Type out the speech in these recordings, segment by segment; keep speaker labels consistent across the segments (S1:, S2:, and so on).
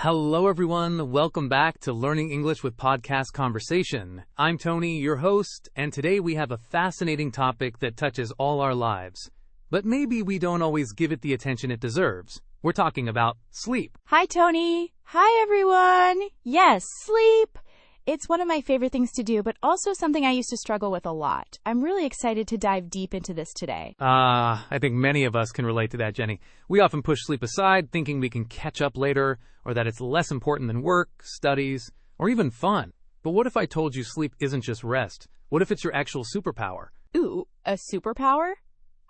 S1: Hello, everyone. Welcome back to Learning English with Podcast Conversation. I'm Tony, your host, and today we have a fascinating topic that touches all our lives. But maybe we don't always give it the attention it deserves. We're talking about sleep.
S2: Hi, Tony. Hi, everyone. Yes, sleep. It's one of my favorite things to do, but also something I used to struggle with a lot. I'm really excited to dive deep into this today.
S1: I think many of us can relate to that, Jenny. We often push sleep aside, thinking we can catch up later, or that it's less important than work, studies, or even fun. But what if I told you sleep isn't just rest? What if it's your actual superpower?
S2: Ooh, a superpower?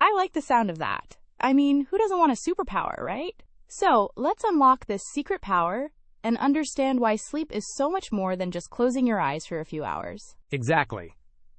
S2: I like the sound of that. I mean, who doesn't want a superpower, right? So, let's unlock this secret power and understand why sleep is so much more than just closing your eyes for a few hours.
S1: Exactly.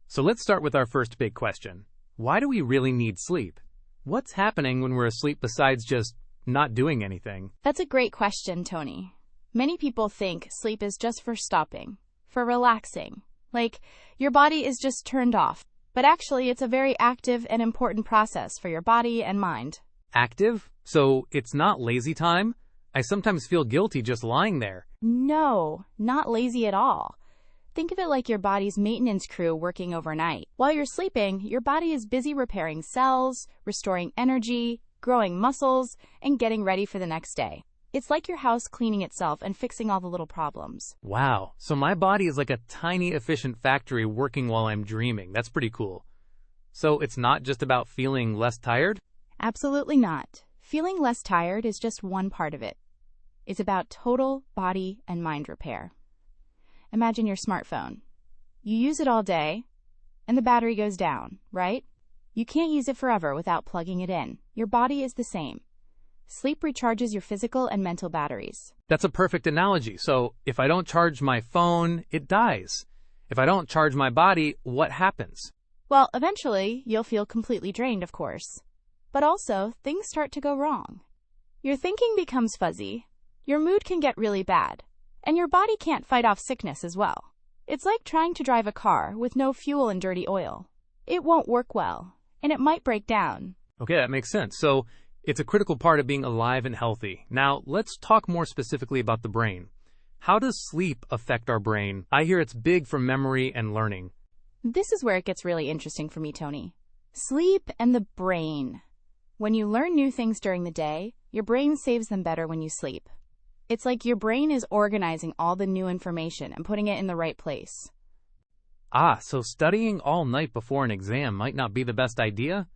S1: So let's start with our first big question. Why do we really need sleep? What's happening when we're asleep besides just not doing anything?
S2: That's a great question, Tony. Many people think sleep is just for stopping, for relaxing, like your body is just turned off. But actually, it's a very active and important process for your body and mind.
S1: Active? So it's not lazy time? I sometimes feel guilty just lying there.
S2: No, not lazy at all. Think of it like your body's maintenance crew working overnight. While you're sleeping, your body is busy repairing cells, restoring energy, growing muscles, and getting ready for the next day. It's like your house cleaning itself and fixing all the little problems.
S1: Wow, so my body is like a tiny, efficient factory working while I'm dreaming. That's pretty cool. So it's not just about feeling less tired?
S2: Absolutely not. Feeling less tired is just one part of it. It's about total body and mind repair. Imagine your smartphone. You use it all day, and the battery goes down, right? You can't use it forever without plugging it in. Your body is the same. Sleep recharges your physical and mental batteries.
S1: That's a perfect analogy. So if I don't charge my phone, it dies. If I don't charge my body, what happens?
S2: Well, eventually, you'll feel completely drained, of course. But also, things start to go wrong. Your thinking becomes fuzzy, your mood can get really bad, and your body can't fight off sickness as well. It's like trying to drive a car with no fuel and dirty oil. It won't work well, and it might break down.
S1: Okay, that makes sense. So it's a critical part of being alive and healthy. Now, let's talk more specifically about the brain. How does sleep affect our brain? I hear it's big for memory and learning.
S2: This is where it gets really interesting for me, Tony. Sleep and the brain. When you learn new things during the day, your brain saves them better when you sleep. It's like your brain is organizing all the new information and putting it in the right place.
S1: So studying all night before an exam might not be the best idea?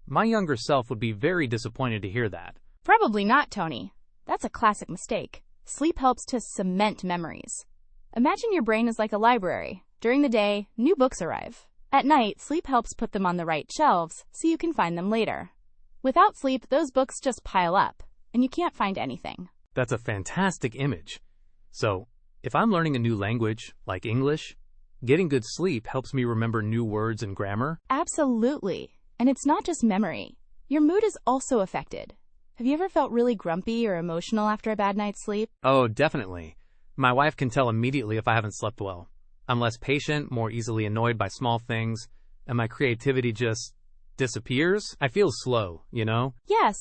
S1: My younger self would be very disappointed to hear that.
S2: Probably not, Tony. That's a classic mistake. Sleep helps to cement memories. Imagine your brain is like a library. During the day, new books arrive. At night, sleep helps put them on the right shelves so you can find them later. Without sleep, those books just pile up, and you can't find anything.
S1: That's a fantastic image. So, if I'm learning a new language, like English, getting good sleep helps me remember new words and grammar?
S2: Absolutely. And it's not just memory. Your mood is also affected. Have you ever felt really grumpy or emotional after a bad night's sleep?
S1: Oh, definitely. My wife can tell immediately if I haven't slept well. I'm less patient, more easily annoyed by small things, and my creativity just disappears. I feel slow, you know?
S2: Yes.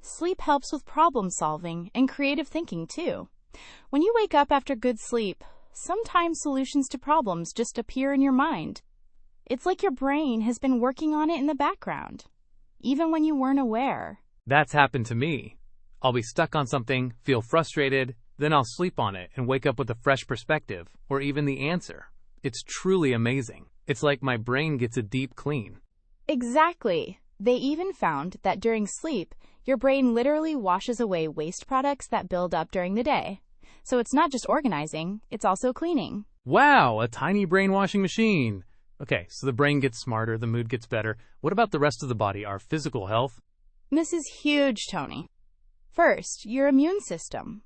S2: Sleep helps with problem solving and creative thinking, too. When you wake up after good sleep, sometimes solutions to problems just appear in your mind. It's like your brain has been working on it in the background, even when you weren't aware.
S1: That's happened to me. I'll be stuck on something, feel frustrated, then I'll sleep on it and wake up with a fresh perspective, or even the answer. It's truly amazing. It's like my brain gets a deep clean.
S2: Exactly. They even found that during sleep, your brain literally washes away waste products that build up during the day. So it's not just organizing, it's also cleaning.
S1: Wow, a tiny brain washing machine. Okay, so the brain gets smarter, the mood gets better. What about the rest of the body, our physical health?
S2: This is huge, Tony. First, your immune system.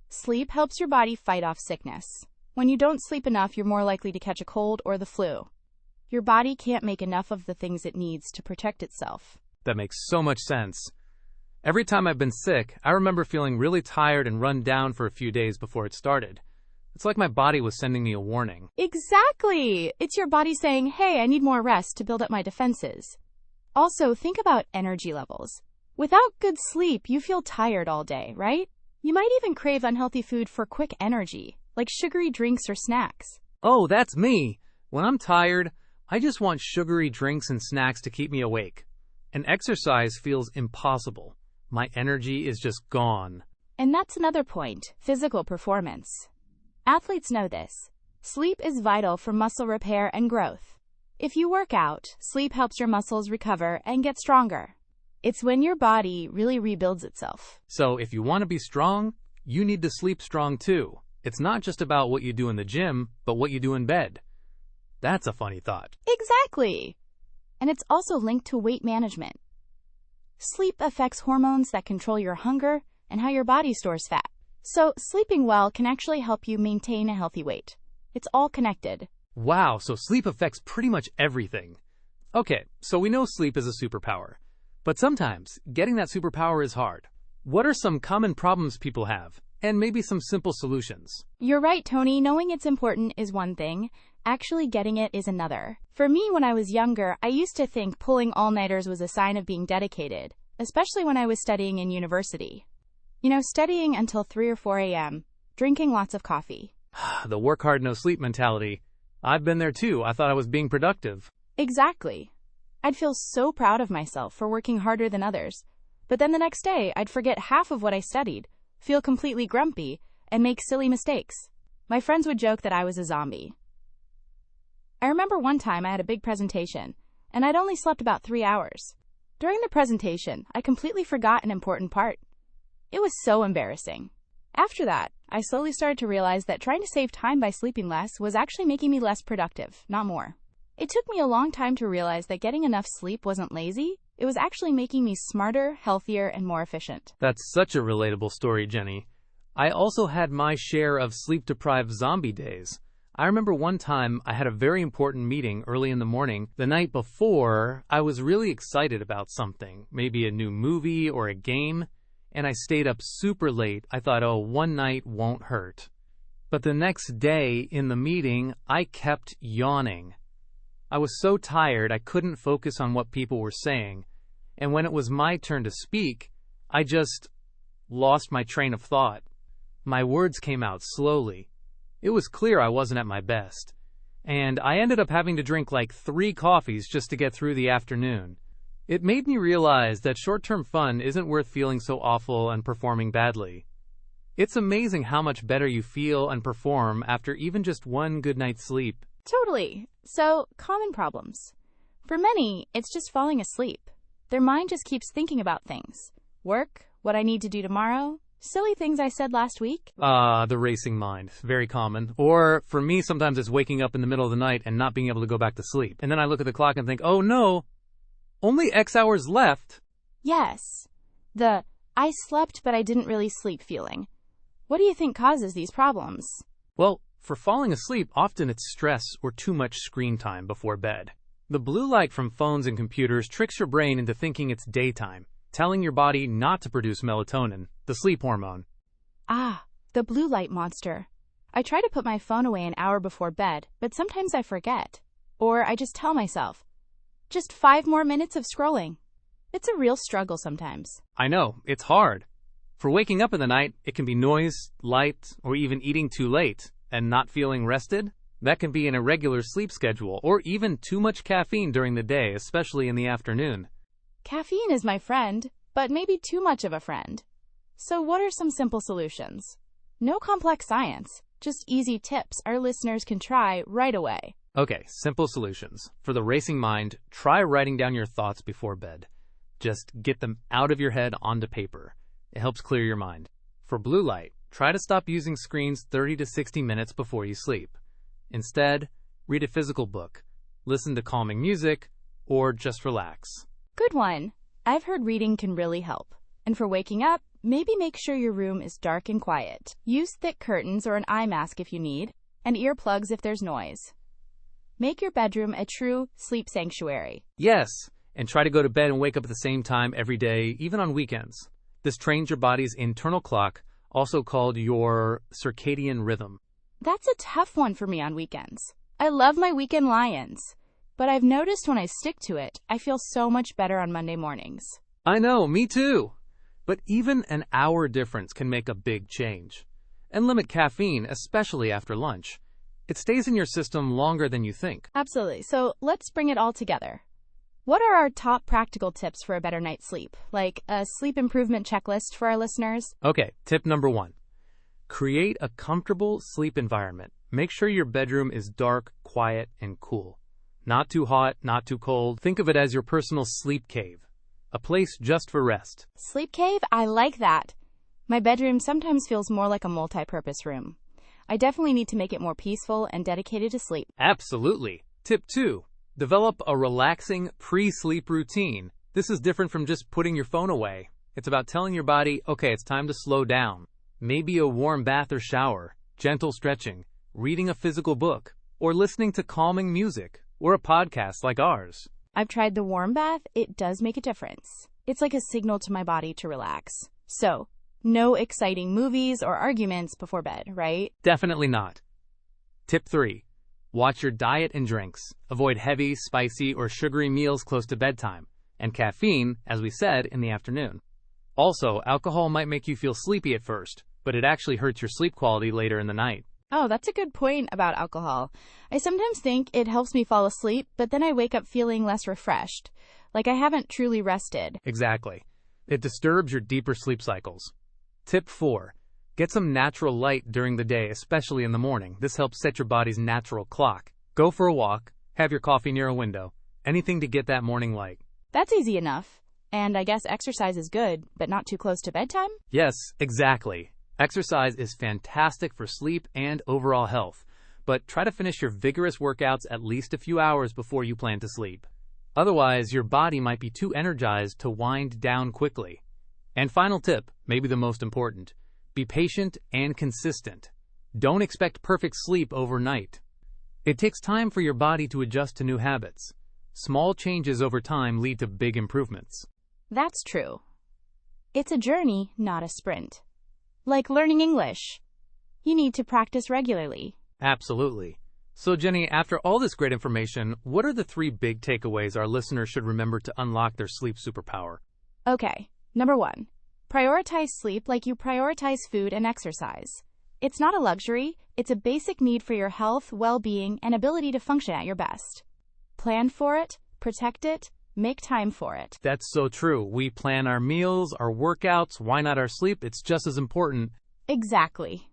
S2: Sleep helps your body fight off sickness. When you don't sleep enough, you're more likely to catch a cold or the flu. Your body can't make enough of the things it needs to protect itself.
S1: That makes so much sense. Every time I've been sick, I remember feeling really tired and run down for a few days before it started. It's like my body was sending me a warning.
S2: Exactly! It's your body saying, hey, I need more rest to build up my defenses. Also, think about energy levels. Without good sleep, you feel tired all day, right? You might even crave unhealthy food for quick energy, like sugary drinks or snacks.
S1: Oh, that's me. When I'm tired, I just want sugary drinks and snacks to keep me awake. And exercise feels impossible. My energy is just gone.
S2: And that's another point, physical performance. Athletes know this. Sleep is vital for muscle repair and growth. If you work out, sleep helps your muscles recover and get stronger. It's when your body really rebuilds itself.
S1: So if you want to be strong, you need to sleep strong too. It's not just about what you do in the gym, but what you do in bed. That's a funny thought.
S2: Exactly. And it's also linked to weight management. Sleep affects hormones that control your hunger and how your body stores fat. So sleeping well can actually help you maintain a healthy weight. It's all connected.
S1: Wow, so sleep affects pretty much everything. Okay, so we know sleep is a superpower. But sometimes, getting that superpower is hard. What are some common problems people have? And maybe some simple solutions.
S2: You're right, Tony. Knowing it's important is one thing. Actually getting it is another. For me, when I was younger, I used to think pulling all-nighters was a sign of being dedicated, especially when I was studying in university. Studying until 3 or 4 a.m., drinking lots of coffee.
S1: The work hard, no sleep mentality. I've been there too. I thought I was being productive.
S2: Exactly. I'd feel so proud of myself for working harder than others. But then the next day, I'd forget half of what I studied, feel completely grumpy, and make silly mistakes. My friends would joke that I was a zombie. I remember one time I had a big presentation, and I'd only slept about 3 hours. During the presentation, I completely forgot an important part. It was so embarrassing. After that, I slowly started to realize that trying to save time by sleeping less was actually making me less productive, not more. It took me a long time to realize that getting enough sleep wasn't lazy. It was actually making me smarter, healthier, and more efficient.
S1: That's such a relatable story, Jenny. I also had my share of sleep-deprived zombie days. I remember one time I had a very important meeting early in the morning. The night before, I was really excited about something, maybe a new movie or a game, and I stayed up super late. I thought, oh, one night won't hurt. But the next day in the meeting, I kept yawning. I was so tired I couldn't focus on what people were saying, and when it was my turn to speak, I just lost my train of thought. My words came out slowly. It was clear I wasn't at my best, and I ended up having to drink like 3 coffees just to get through the afternoon. It made me realize that short-term fun isn't worth feeling so awful and performing badly. It's amazing how much better you feel and perform after even just one good night's sleep.
S2: Totally. So, common problems. For many, it's just falling asleep. Their mind just keeps thinking about things. Work, what I need to do tomorrow, silly things I said last week.
S1: The racing mind. Very common. Or, for me, sometimes it's waking up in the middle of the night and not being able to go back to sleep. And then I look at the clock and think, oh no, only X hours left.
S2: Yes. The I slept but I didn't really sleep feeling. What do you think causes these problems?
S1: Well, for falling asleep, often it's stress or too much screen time before bed. The blue light from phones and computers tricks your brain into thinking it's daytime, telling your body not to produce melatonin, the sleep hormone.
S2: Ah, the blue light monster. I try to put my phone away an hour before bed, but sometimes I forget. Or I just tell myself, just 5 more minutes of scrolling. It's a real struggle sometimes.
S1: I know, it's hard. For waking up in the night, it can be noise, light, or even eating too late and not feeling rested. That can be an irregular sleep schedule or even too much caffeine during the day, especially in the afternoon.
S2: Caffeine is my friend, but maybe too much of a friend. So what are some simple solutions? No complex science, just easy tips our listeners can try right away.
S1: Okay, simple solutions. For the racing mind, try writing down your thoughts before bed. Just get them out of your head onto paper. It helps clear your mind. For blue light, try to stop using screens 30 to 60 minutes before you sleep. Instead, read a physical book, listen to calming music, or just relax.
S2: Good one. I've heard reading can really help. And for waking up, maybe make sure your room is dark and quiet. Use thick curtains or an eye mask if you need, and earplugs if there's noise. Make your bedroom a true sleep sanctuary.
S1: Yes, and try to go to bed and wake up at the same time every day, even on weekends. This trains your body's internal clock, also called your circadian rhythm.
S2: That's a tough one for me on weekends. I love my weekend lie-ins, but I've noticed when I stick to it, I feel so much better on Monday mornings.
S1: I know, me too. But even an hour difference can make a big change. And limit caffeine, especially after lunch. It stays in your system longer than you think.
S2: Absolutely. So let's bring it all together. What are our top practical tips for a better night's sleep? Like a sleep improvement checklist for our listeners?
S1: Okay, tip number 1. Create a comfortable sleep environment. Make sure your bedroom is dark, quiet, and cool. Not too hot, not too cold. Think of it as your personal sleep cave. A place just for rest.
S2: Sleep cave? I like that. My bedroom sometimes feels more like a multi-purpose room. I definitely need to make it more peaceful and dedicated to sleep.
S1: Absolutely. Tip 2. Develop a relaxing pre-sleep routine. This is different from just putting your phone away. It's about telling your body, okay, it's time to slow down. Maybe a warm bath or shower, gentle stretching, reading a physical book, or listening to calming music, or a podcast like ours.
S2: I've tried the warm bath. It does make a difference. It's like a signal to my body to relax. So, no exciting movies or arguments before bed, right?
S1: Definitely not. Tip 3. Watch your diet and drinks. Avoid heavy, spicy, or sugary meals close to bedtime, and caffeine, as we said, in the afternoon. Also, alcohol might make you feel sleepy at first, but it actually hurts your sleep quality later in the night.
S2: Oh, that's a good point about alcohol. I sometimes think it helps me fall asleep, but then I wake up feeling less refreshed, like I haven't truly rested.
S1: Exactly. It disturbs your deeper sleep cycles. Tip 4. Get some natural light during the day, especially in the morning. This helps set your body's natural clock. Go for a walk, have your coffee near a window, anything to get that morning light.
S2: That's easy enough. And I guess exercise is good, but not too close to bedtime?
S1: Yes, exactly. Exercise is fantastic for sleep and overall health, but try to finish your vigorous workouts at least a few hours before you plan to sleep. Otherwise, your body might be too energized to wind down quickly. And final tip, maybe the most important. Be patient and consistent. Don't expect perfect sleep overnight. It takes time for your body to adjust to new habits. Small changes over time lead to big improvements.
S2: That's true. It's a journey, not a sprint. Like learning English. You need to practice regularly.
S1: Absolutely. So, Jenny, after all this great information, what are the 3 big takeaways our listeners should remember to unlock their sleep superpower?
S2: Okay, number 1. Prioritize sleep like you prioritize food and exercise. It's not a luxury, it's a basic need for your health, well-being, and ability to function at your best. Plan for it, protect it, make time for it.
S1: That's so true. We plan our meals, our workouts, why not our sleep? It's just as important.
S2: Exactly.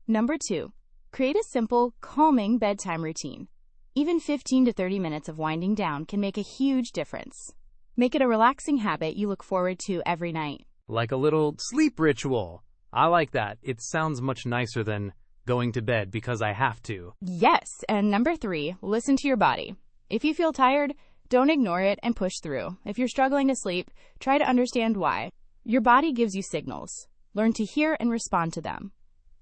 S2: Number 2. Create a simple, calming bedtime routine. Even 15 to 30 minutes of winding down can make a huge difference. Make it a relaxing habit you look forward to every night.
S1: Like a little sleep ritual. I like that. It sounds much nicer than going to bed because I have to.
S2: Yes, and number 3, listen to your body. If you feel tired, don't ignore it and push through. If you're struggling to sleep, try to understand why. Your body gives you signals. Learn to hear and respond to them.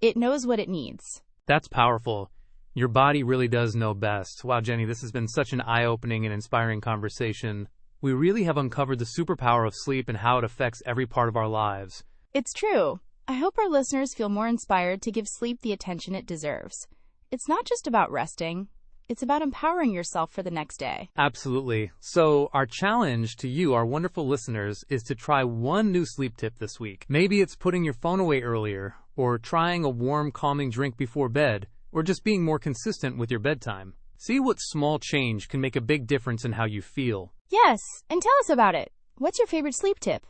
S2: It knows what it needs.
S1: That's powerful. Your body really does know best. Wow, Jenny, this has been such an eye-opening and inspiring conversation. We really have uncovered the superpower of sleep and how it affects every part of our lives.
S2: It's true. I hope our listeners feel more inspired to give sleep the attention it deserves. It's not just about resting. It's about empowering yourself for the next day.
S1: Absolutely. So our challenge to you, our wonderful listeners, is to try one new sleep tip this week. Maybe it's putting your phone away earlier, or trying a warm, calming drink before bed, or just being more consistent with your bedtime. See what small change can make a big difference in how you feel.
S2: Yes, and tell us about it. What's your favorite sleep tip?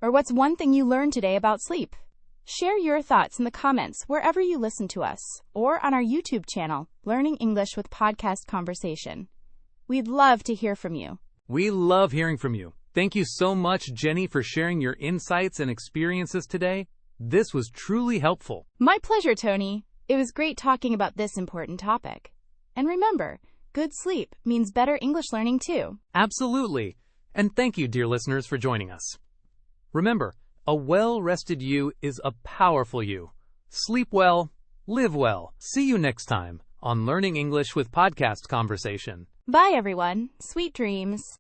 S2: Or what's one thing you learned today about sleep? Share your thoughts in the comments wherever you listen to us, or on our YouTube channel, Learning English with Podcast Conversation. We'd love to hear from you.
S1: We love hearing from you. Thank you so much, Jenny, for sharing your insights and experiences today. This was truly helpful.
S2: My pleasure, Tony. It was great talking about this important topic. And remember, good sleep means better English learning too.
S1: Absolutely. And thank you, dear listeners, for joining us. Remember, a well-rested you is a powerful you. Sleep well, live well. See you next time on Learning English with Podcast Conversation.
S2: Bye, everyone. Sweet dreams.